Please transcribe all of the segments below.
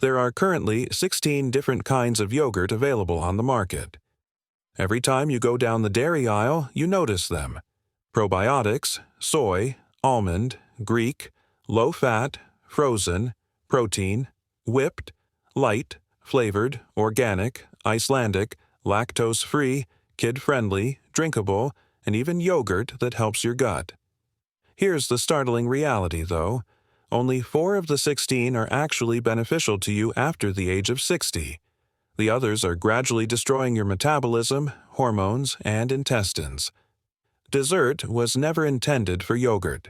There are currently 16 different kinds of yogurt available on the market. Every time you go down the dairy aisle, you notice them: probiotics, soy, almond, Greek, low-fat, frozen, protein, whipped, light, flavored, organic, Icelandic, lactose-free, kid-friendly, drinkable, and even yogurt that helps your gut. Here's the startling reality, though. Only 4 of the 16 are actually beneficial to you after the age of 60. The others are gradually destroying your metabolism, hormones, and intestines. Dessert was never intended for yogurt.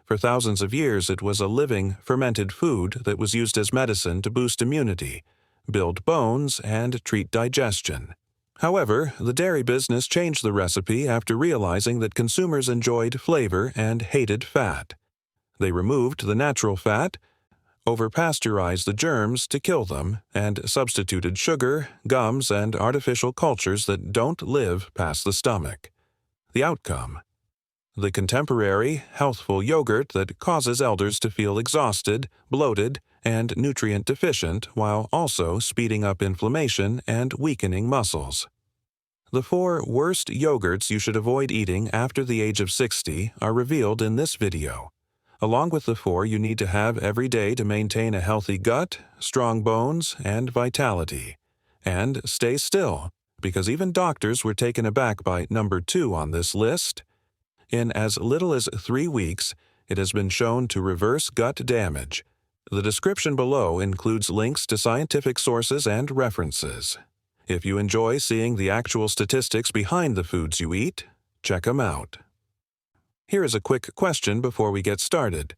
For thousands of years, it was a living, fermented food that was used as medicine to boost immunity, build bones, and treat digestion. However, the dairy business changed the recipe after realizing that consumers enjoyed flavor and hated fat. They removed the natural fat, over-pasteurized the germs to kill them, and substituted sugar, gums, and artificial cultures that don't live past the stomach. The outcome: the contemporary, healthful yogurt that causes elders to feel exhausted, bloated, and nutrient deficient while also speeding up inflammation and weakening muscles. The 4 worst yogurts you should avoid eating after the age of 60 are revealed in this video, along with the 4 you need to have every day to maintain a healthy gut, strong bones, and vitality. And stay still, because even doctors were taken aback by number 2 on this list. In as little as 3 weeks, it has been shown to reverse gut damage. The description below includes links to scientific sources and references. If you enjoy seeing the actual statistics behind the foods you eat, check them out. Here is a quick question before we get started.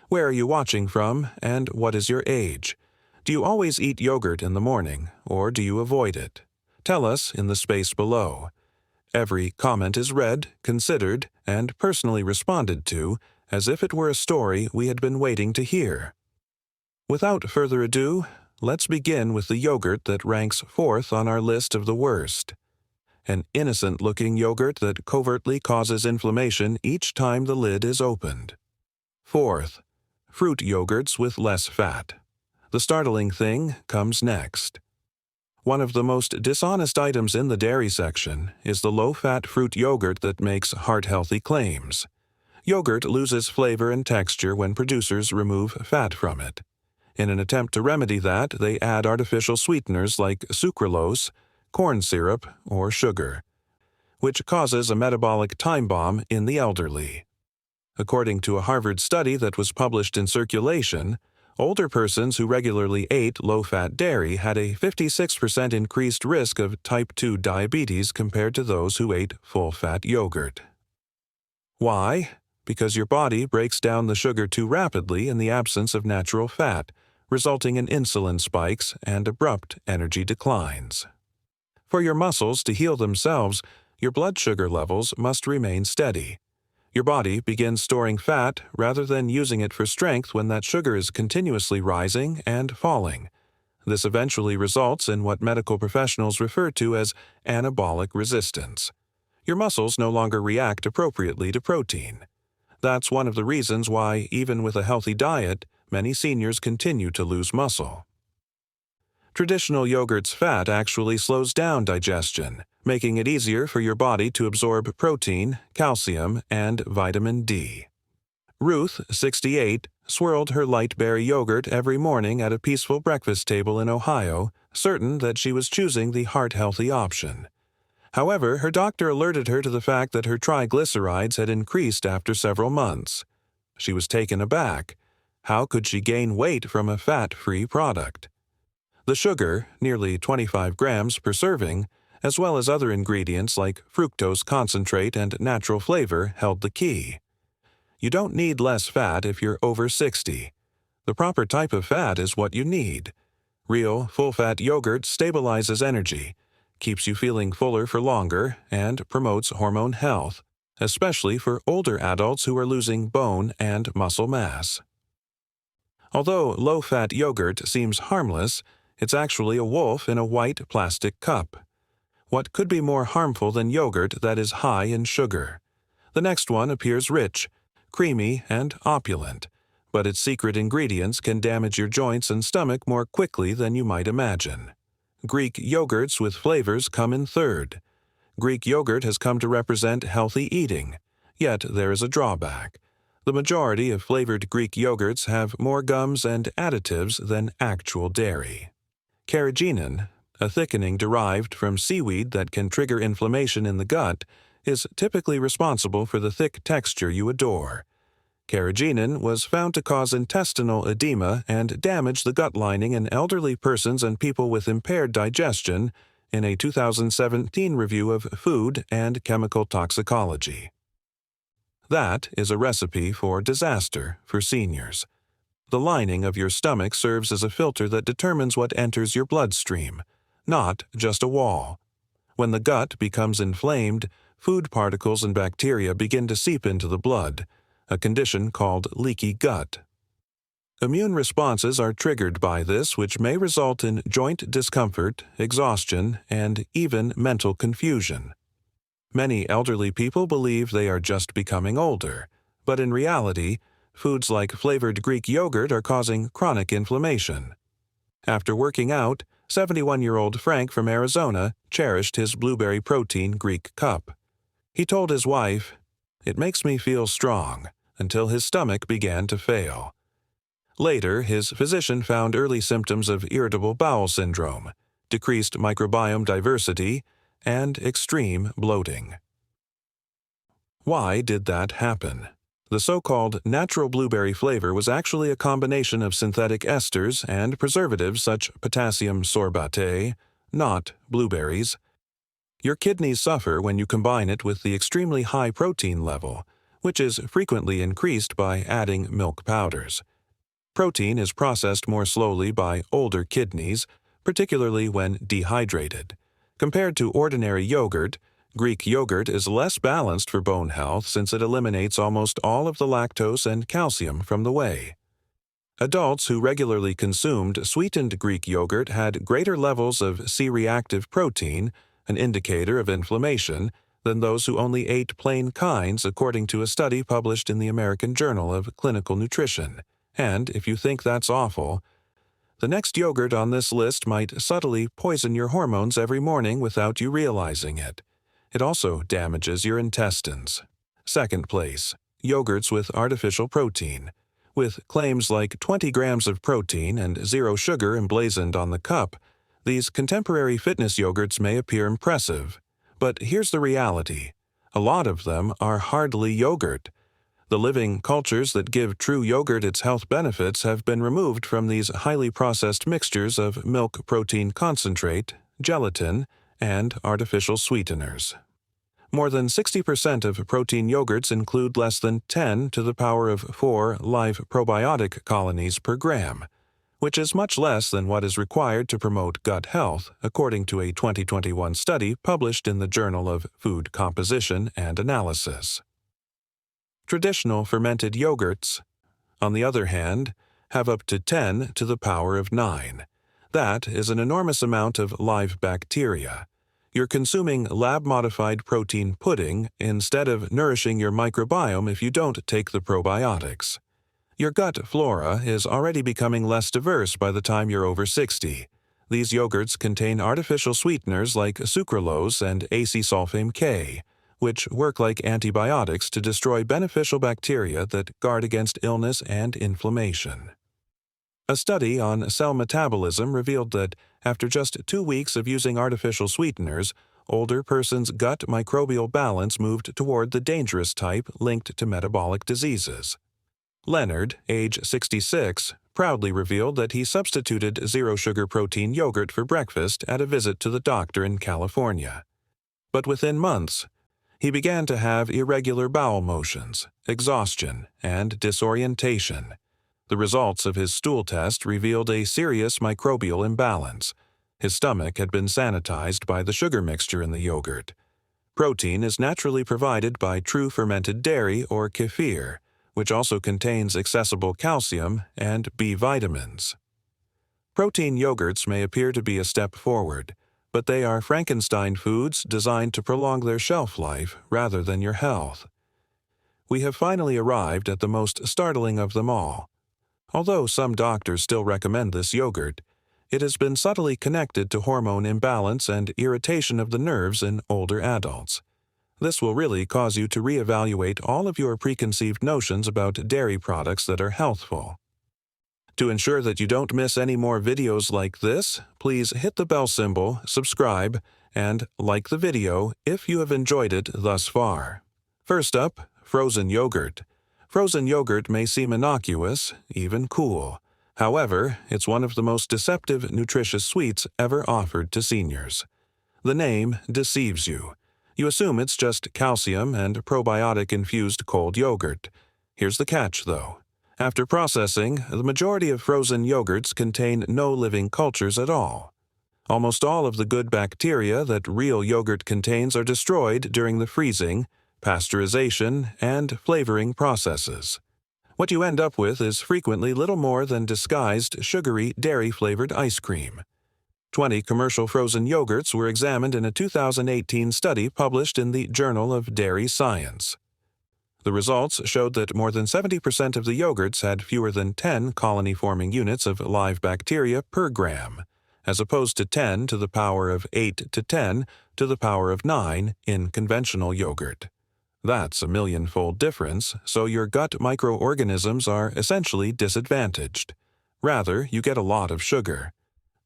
Where are you watching from, and what is your age? Do you always eat yogurt in the morning, or do you avoid it? Tell us in the space below. Every comment is read, considered, and personally responded to, as if it were a story we had been waiting to hear. Without further ado, let's begin with the yogurt that ranks 4th on our list of the worst. An innocent-looking yogurt that covertly causes inflammation each time the lid is opened. 4th, fruit yogurts with less fat. The startling thing comes next. One of the most dishonest items in the dairy section is the low-fat fruit yogurt that makes heart-healthy claims. Yogurt loses flavor and texture when producers remove fat from it. In an attempt to remedy that, they add artificial sweeteners like sucralose, corn syrup, or sugar, which causes a metabolic time bomb in the elderly. According to a Harvard study that was published in Circulation, older persons who regularly ate low-fat dairy had a 56% increased risk of type 2 diabetes compared to those who ate full-fat yogurt. Why? Because your body breaks down the sugar too rapidly in the absence of natural fat, resulting in insulin spikes and abrupt energy declines. For your muscles to heal themselves, your blood sugar levels must remain steady. Your body begins storing fat rather than using it for strength when that sugar is continuously rising and falling. This eventually results in what medical professionals refer to as anabolic resistance. Your muscles no longer react appropriately to protein. That's one of the reasons why, even with a healthy diet, many seniors continue to lose muscle. Traditional yogurt's fat actually slows down digestion, making it easier for your body to absorb protein, calcium, and vitamin D. Ruth, 68, swirled her light berry yogurt every morning at a peaceful breakfast table in Ohio, certain that she was choosing the heart-healthy option. However, her doctor alerted her to the fact that her triglycerides had increased after several months. She was taken aback. How could she gain weight from a fat-free product? The sugar, nearly 25 grams per serving, as well as other ingredients like fructose concentrate and natural flavor, held the key. You don't need less fat if you're over 60. The proper type of fat is what you need. Real, full-fat yogurt stabilizes energy, keeps you feeling fuller for longer, and promotes hormone health, especially for older adults who are losing bone and muscle mass. Although low-fat yogurt seems harmless, it's actually a wolf in a white plastic cup. What could be more harmful than yogurt that is high in sugar? The next one appears rich, creamy, and opulent, but its secret ingredients can damage your joints and stomach more quickly than you might imagine. Greek yogurts with flavors come in third. Greek yogurt has come to represent healthy eating, yet there is a drawback. The majority of flavored Greek yogurts have more gums and additives than actual dairy. Carrageenan, a thickening derived from seaweed that can trigger inflammation in the gut, is typically responsible for the thick texture you adore. Carrageenan was found to cause intestinal edema and damage the gut lining in elderly persons and people with impaired digestion in a 2017 review of Food and Chemical Toxicology. That is a recipe for disaster for seniors. The lining of your stomach serves as a filter that determines what enters your bloodstream, not just a wall. When the gut becomes inflamed, food particles and bacteria begin to seep into the blood, a condition called leaky gut. Immune responses are triggered by this, which may result in joint discomfort, exhaustion, and even mental confusion. Many elderly people believe they are just becoming older, but in reality, foods like flavored Greek yogurt are causing chronic inflammation. After working out, 71-year-old Frank from Arizona cherished his blueberry protein Greek cup. He told his wife, "It makes me feel strong," until his stomach began to fail. Later, his physician found early symptoms of irritable bowel syndrome, decreased microbiome diversity, and extreme bloating. Why did that happen? The so-called natural blueberry flavor was actually a combination of synthetic esters and preservatives such potassium sorbate, not blueberries. Your kidneys suffer when you combine it with the extremely high protein level, which is frequently increased by adding milk powders. Protein is processed more slowly by older kidneys, particularly when dehydrated. Compared to ordinary yogurt, Greek yogurt is less balanced for bone health since it eliminates almost all of the lactose and calcium from the whey. Adults who regularly consumed sweetened Greek yogurt had greater levels of C-reactive protein, an indicator of inflammation, than those who only ate plain kinds, according to a study published in the American Journal of Clinical Nutrition. And if you think that's awful, the next yogurt on this list might subtly poison your hormones every morning without you realizing it. It also damages your intestines. Second place, yogurts with artificial protein. With claims like 20 grams of protein and 0 sugar emblazoned on the cup, these contemporary fitness yogurts may appear impressive. But here's the reality. A lot of them are hardly yogurt. The living cultures that give true yogurt its health benefits have been removed from these highly processed mixtures of milk protein concentrate, gelatin, and artificial sweeteners. More than 60% of protein yogurts include less than 10 to the power of 4 live probiotic colonies per gram, which is much less than what is required to promote gut health, according to a 2021 study published in the Journal of Food Composition and Analysis. Traditional fermented yogurts, on the other hand, have up to 10 to the power of 9. That is an enormous amount of live bacteria. You're consuming lab-modified protein pudding instead of nourishing your microbiome if you don't take the probiotics. Your gut flora is already becoming less diverse by the time you're over 60. These yogurts contain artificial sweeteners like sucralose and acsulfame K, which work like antibiotics to destroy beneficial bacteria that guard against illness and inflammation. A study on cell metabolism revealed that after just 2 weeks of using artificial sweeteners, older persons' gut microbial balance moved toward the dangerous type linked to metabolic diseases. Leonard, age 66, proudly revealed that he substituted zero-sugar protein yogurt for breakfast at a visit to the doctor in California. But within months, he began to have irregular bowel motions, exhaustion, and disorientation. The results of his stool test revealed a serious microbial imbalance. His stomach had been sanitized by the sugar mixture in the yogurt. Protein is naturally provided by true fermented dairy or kefir, which also contains accessible calcium and B vitamins. Protein yogurts may appear to be a step forward, but they are Frankenstein foods designed to prolong their shelf life rather than your health. We have finally arrived at the most startling of them all, Although some doctors still recommend this yogurt, it has been subtly connected to hormone imbalance and irritation of the nerves in older adults. This will really cause you to reevaluate all of your preconceived notions about dairy products that are healthful. To ensure that you don't miss any more videos like this, please hit the bell symbol, subscribe, and like the video if you have enjoyed it thus far. First up, frozen yogurt. Frozen yogurt may seem innocuous, even cool. However, it's one of the most deceptive nutritious sweets ever offered to seniors. The name deceives you. You assume it's just calcium and probiotic-infused cold yogurt. Here's the catch, though. After processing, the majority of frozen yogurts contain no living cultures at all. Almost all of the good bacteria that real yogurt contains are destroyed during the freezing, pasteurization, and flavoring processes. What you end up with is frequently little more than disguised sugary dairy-flavored ice cream. 20 commercial frozen yogurts were examined in a 2018 study published in the Journal of Dairy Science. The results showed that more than 70% of the yogurts had fewer than 10 colony-forming units of live bacteria per gram, as opposed to 10 to the power of 8 to 10 to the power of 9 in conventional yogurt. That's a million-fold difference, so your gut microorganisms are essentially disadvantaged. Rather, you get a lot of sugar.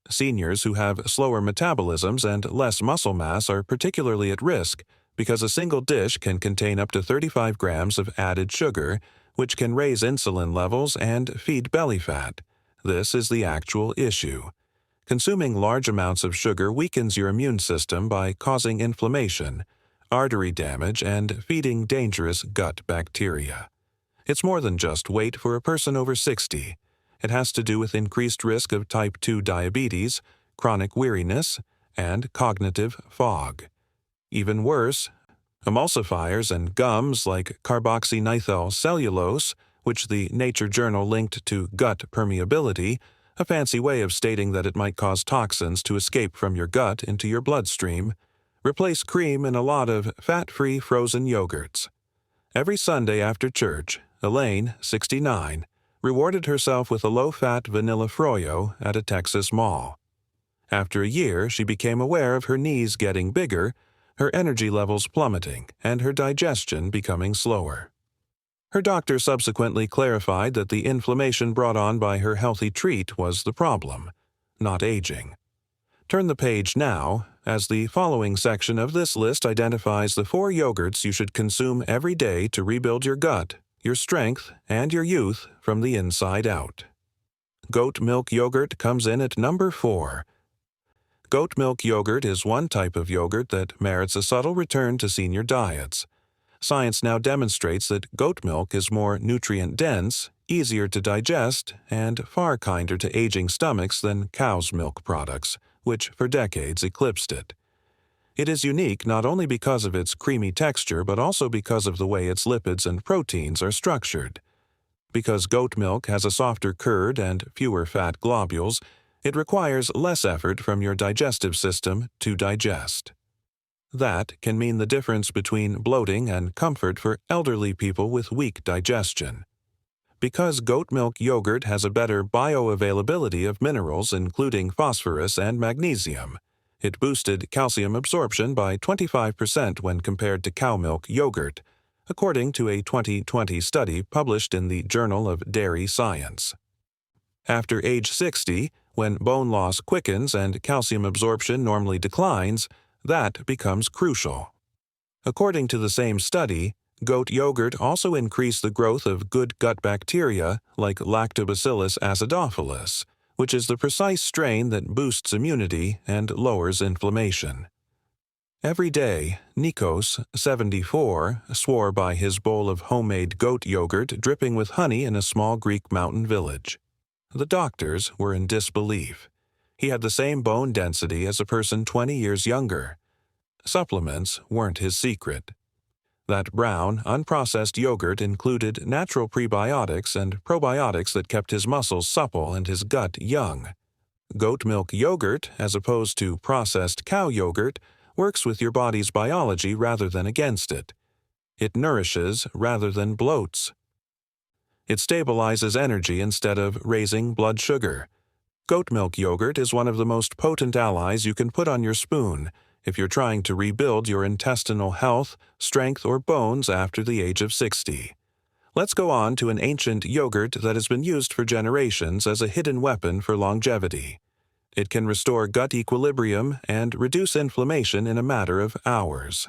Seniors who have slower metabolisms and less muscle mass are particularly at risk because a single dish can contain up to 35 grams of added sugar, which can raise insulin levels and feed belly fat. This is the actual issue. Consuming large amounts of sugar weakens your immune system by causing inflammation, artery damage, and feeding dangerous gut bacteria. It's more than just weight for a person over 60. It has to do with increased risk of type 2 diabetes, chronic weariness, and cognitive fog. Even worse, emulsifiers and gums like carboxymethyl cellulose, which the Nature journal linked to gut permeability, a fancy way of stating that it might cause toxins to escape from your gut into your bloodstream, replace cream in a lot of fat-free frozen yogurts. Every Sunday after church, Elaine, 69, rewarded herself with a low-fat vanilla froyo at a Texas mall. After a year, she became aware of her knees getting bigger, her energy levels plummeting, and her digestion becoming slower. Her doctor subsequently clarified that the inflammation brought on by her healthy treat was the problem, not aging. Turn the page now, as the following section of this list identifies the 4 yogurts you should consume every day to rebuild your gut, your strength, and your youth from the inside out. Goat milk yogurt comes in at number 4. Goat milk yogurt is one type of yogurt that merits a subtle return to senior diets. Science now demonstrates that goat milk is more nutrient-dense, easier to digest, and far kinder to aging stomachs than cow's milk products, which for decades eclipsed it. It is unique not only because of its creamy texture but also because of the way its lipids and proteins are structured. Because goat milk has a softer curd and fewer fat globules, it requires less effort from your digestive system to digest. That can mean the difference between bloating and comfort for elderly people with weak digestion. Because goat milk yogurt has a better bioavailability of minerals including phosphorus and magnesium, it boosted calcium absorption by 25% when compared to cow milk yogurt, according to a 2020 study published in the Journal of Dairy Science. After age 60, when bone loss quickens and calcium absorption normally declines, that becomes crucial. According to the same study, goat yogurt also increased the growth of good gut bacteria like Lactobacillus acidophilus, which is the precise strain that boosts immunity and lowers inflammation. Every day, Nikos, 74, swore by his bowl of homemade goat yogurt dripping with honey in a small Greek mountain village. The doctors were in disbelief. He had the same bone density as a person 20 years younger. Supplements weren't his secret. That brown, unprocessed yogurt included natural prebiotics and probiotics that kept his muscles supple and his gut young. Goat milk yogurt, as opposed to processed cow yogurt, works with your body's biology rather than against it. It nourishes rather than bloats. It stabilizes energy instead of raising blood sugar. Goat milk yogurt is one of the most potent allies you can put on your spoon if you're trying to rebuild your intestinal health, strength, or bones after the age of 60. Let's go on to an ancient yogurt that has been used for generations as a hidden weapon for longevity. It can restore gut equilibrium and reduce inflammation in a matter of hours.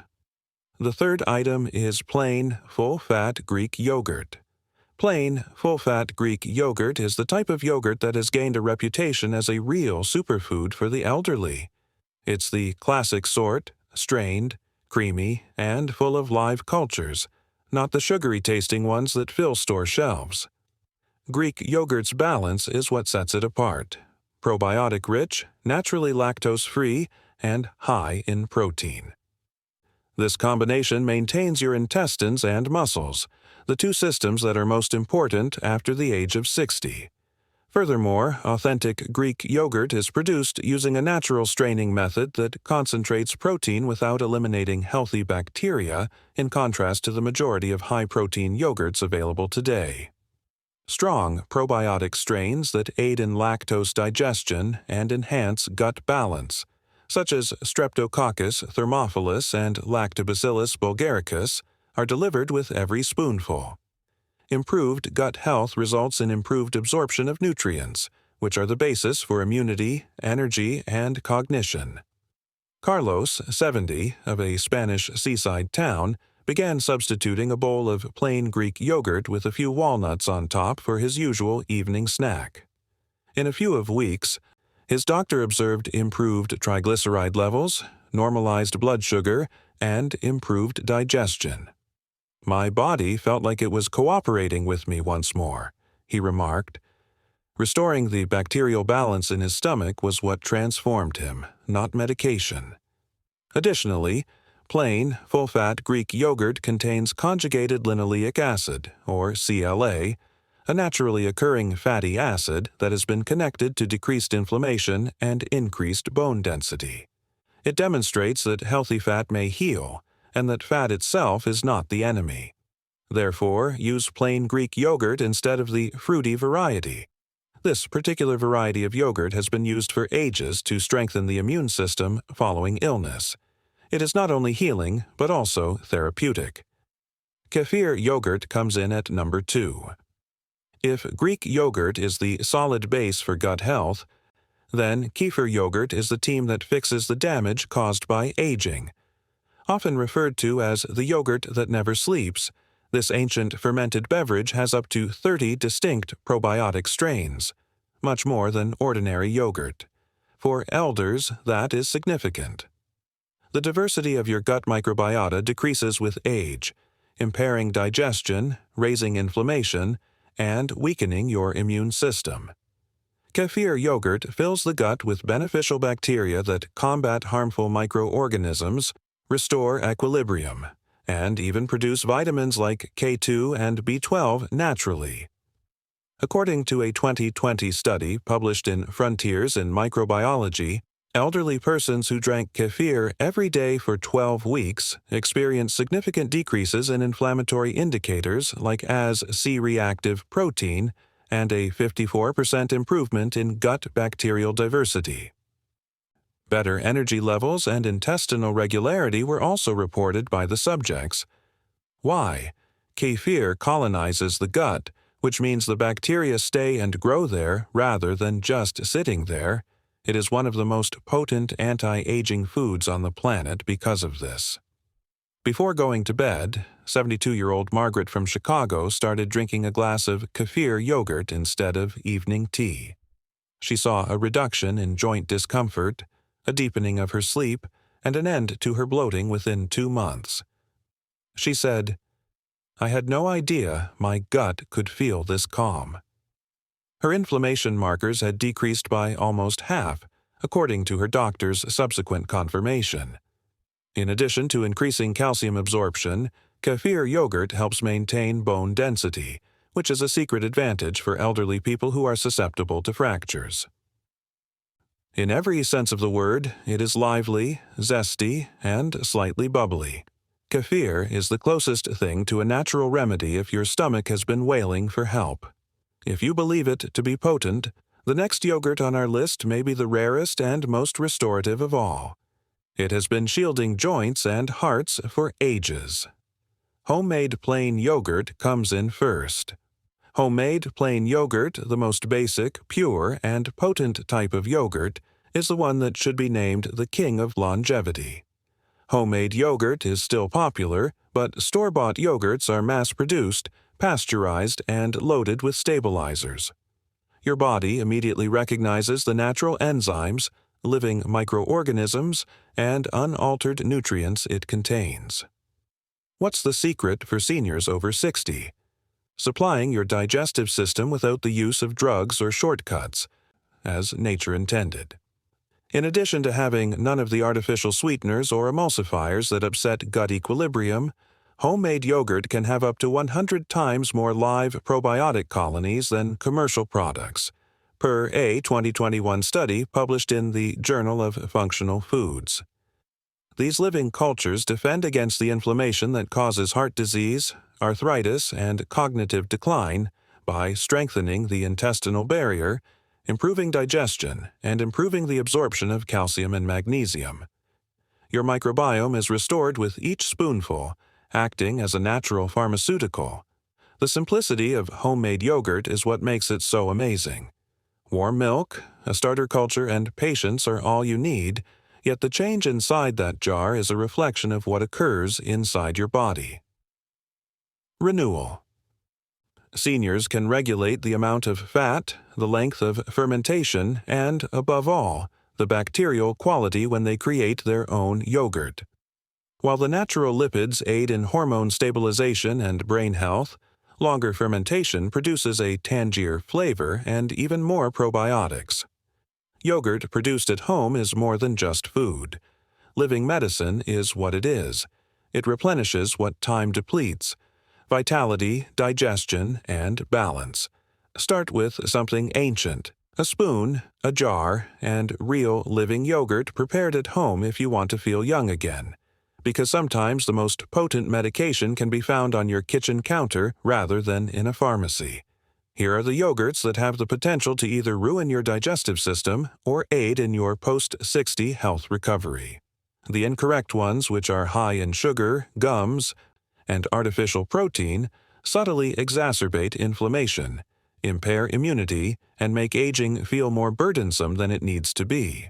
The third item is plain, full-fat Greek yogurt. Plain, full-fat Greek yogurt is the type of yogurt that has gained a reputation as a real superfood for the elderly. It's the classic sort, strained, creamy, and full of live cultures, not the sugary-tasting ones that fill store shelves. Greek yogurt's balance is what sets it apart. Probiotic-rich, naturally lactose-free, and high in protein. This combination maintains your intestines and muscles, the two systems that are most important after the age of 60. Furthermore, authentic Greek yogurt is produced using a natural straining method that concentrates protein without eliminating healthy bacteria, in contrast to the majority of high-protein yogurts available today. Strong probiotic strains that aid in lactose digestion and enhance gut balance, such as Streptococcus thermophilus and Lactobacillus bulgaricus, are delivered with every spoonful. Improved gut health results in improved absorption of nutrients, which are the basis for immunity, energy, and cognition. Carlos, 70, of a Spanish seaside town, began substituting a bowl of plain Greek yogurt with a few walnuts on top for his usual evening snack. In a few weeks, his doctor observed improved triglyceride levels, normalized blood sugar, and improved digestion. "My body felt like it was cooperating with me once more," he remarked. Restoring the bacterial balance in his stomach was what transformed him, not medication. Additionally, plain, full-fat Greek yogurt contains conjugated linoleic acid, or CLA, a naturally occurring fatty acid that has been connected to decreased inflammation and increased bone density. It demonstrates that healthy fat may heal, and that fat itself is not the enemy. Therefore, use plain Greek yogurt instead of the fruity variety. This particular variety of yogurt has been used for ages to strengthen the immune system following illness. It is not only healing, but also therapeutic. Kefir yogurt comes in at number 2. If Greek yogurt is the solid base for gut health, then kefir yogurt is the team that fixes the damage caused by aging. Often referred to as the yogurt that never sleeps, this ancient fermented beverage has up to 30 distinct probiotic strains, much more than ordinary yogurt. For elders, that is significant. The diversity of your gut microbiota decreases with age, impairing digestion, raising inflammation, and weakening your immune system. Kefir yogurt fills the gut with beneficial bacteria that combat harmful microorganisms, restore equilibrium, and even produce vitamins like K2 and B12 naturally. According to a 2020 study published in Frontiers in Microbiology, elderly persons who drank kefir every day for 12 weeks experienced significant decreases in inflammatory indicators like as C-reactive protein and a 54% improvement in gut bacterial diversity. Better energy levels and intestinal regularity were also reported by the subjects. Why? Kefir colonizes the gut, which means the bacteria stay and grow there rather than just sitting there. It is one of the most potent anti-aging foods on the planet because of this. Before going to bed, 72-year-old Margaret from Chicago started drinking a glass of kefir yogurt instead of evening tea. She saw a reduction in joint discomfort, a deepening of her sleep, and an end to her bloating within 2 months. She said, "I had no idea my gut could feel this calm." Her inflammation markers had decreased by almost half, according to her doctor's subsequent confirmation. In addition to increasing calcium absorption, kefir yogurt helps maintain bone density, which is a secret advantage for elderly people who are susceptible to fractures. In every sense of the word, it is lively, zesty, and slightly bubbly. Kefir is the closest thing to a natural remedy if your stomach has been wailing for help. If you believe it to be potent, the next yogurt on our list may be the rarest and most restorative of all. It has been shielding joints and hearts for ages. Homemade plain yogurt comes in first. Homemade plain yogurt, the most basic, pure, and potent type of yogurt, is the one that should be named the king of longevity. Homemade yogurt is still popular, but store-bought yogurts are mass-produced, pasteurized, and loaded with stabilizers. Your body immediately recognizes the natural enzymes, living microorganisms, and unaltered nutrients it contains. What's the secret for seniors over 60? Supplying your digestive system without the use of drugs or shortcuts, as nature intended. In addition to having none of the artificial sweeteners or emulsifiers that upset gut equilibrium, homemade yogurt can have up to 100 times more live probiotic colonies than commercial products, per a 2021 study published in the Journal of Functional Foods. These living cultures defend against the inflammation that causes heart disease, arthritis, and cognitive decline by strengthening the intestinal barrier, improving digestion, and improving the absorption of calcium and magnesium. Your microbiome is restored with each spoonful, acting as a natural pharmaceutical. The simplicity of homemade yogurt is what makes it so amazing. Warm milk, a starter culture, and patience are all you need, yet the change inside that jar is a reflection of what occurs inside your body. Renewal. Seniors can regulate the amount of fat, the length of fermentation, and, above all, the bacterial quality when they create their own yogurt. While the natural lipids aid in hormone stabilization and brain health, longer fermentation produces a tangier flavor and even more probiotics. Yogurt produced at home is more than just food. Living medicine is what it is. It replenishes what time depletes: vitality, digestion, and balance. Start with something ancient: a spoon, a jar, and real living yogurt prepared at home if you want to feel young again. Because sometimes the most potent medication can be found on your kitchen counter rather than in a pharmacy. Here are the yogurts that have the potential to either ruin your digestive system or aid in your post-60 health recovery. The incorrect ones, which are high in sugar, gums, and artificial protein, subtly exacerbate inflammation, impair immunity, and make aging feel more burdensome than it needs to be.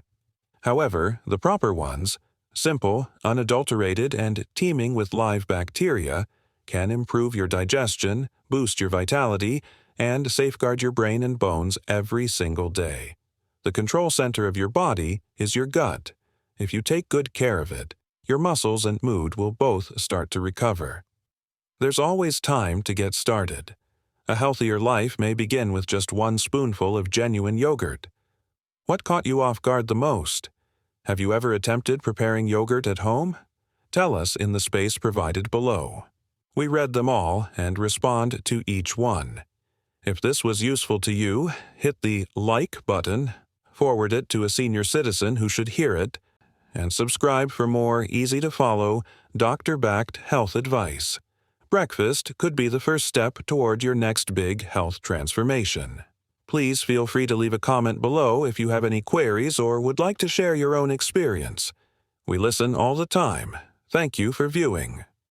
However, the proper ones, simple, unadulterated, and teeming with live bacteria, can improve your digestion, boost your vitality, and safeguard your brain and bones every single day. The control center of your body is your gut. If you take good care of it, your muscles and mood will both start to recover. There's always time to get started. A healthier life may begin with just one spoonful of genuine yogurt. What caught you off guard the most? Have you ever attempted preparing yogurt at home? Tell us in the space provided below. We read them all and respond to each one. If this was useful to you, hit the like button, forward it to a senior citizen who should hear it, and subscribe for more easy-to-follow, doctor-backed health advice. Breakfast could be the first step toward your next big health transformation. Please feel free to leave a comment below if you have any queries or would like to share your own experience. We listen all the time. Thank you for viewing.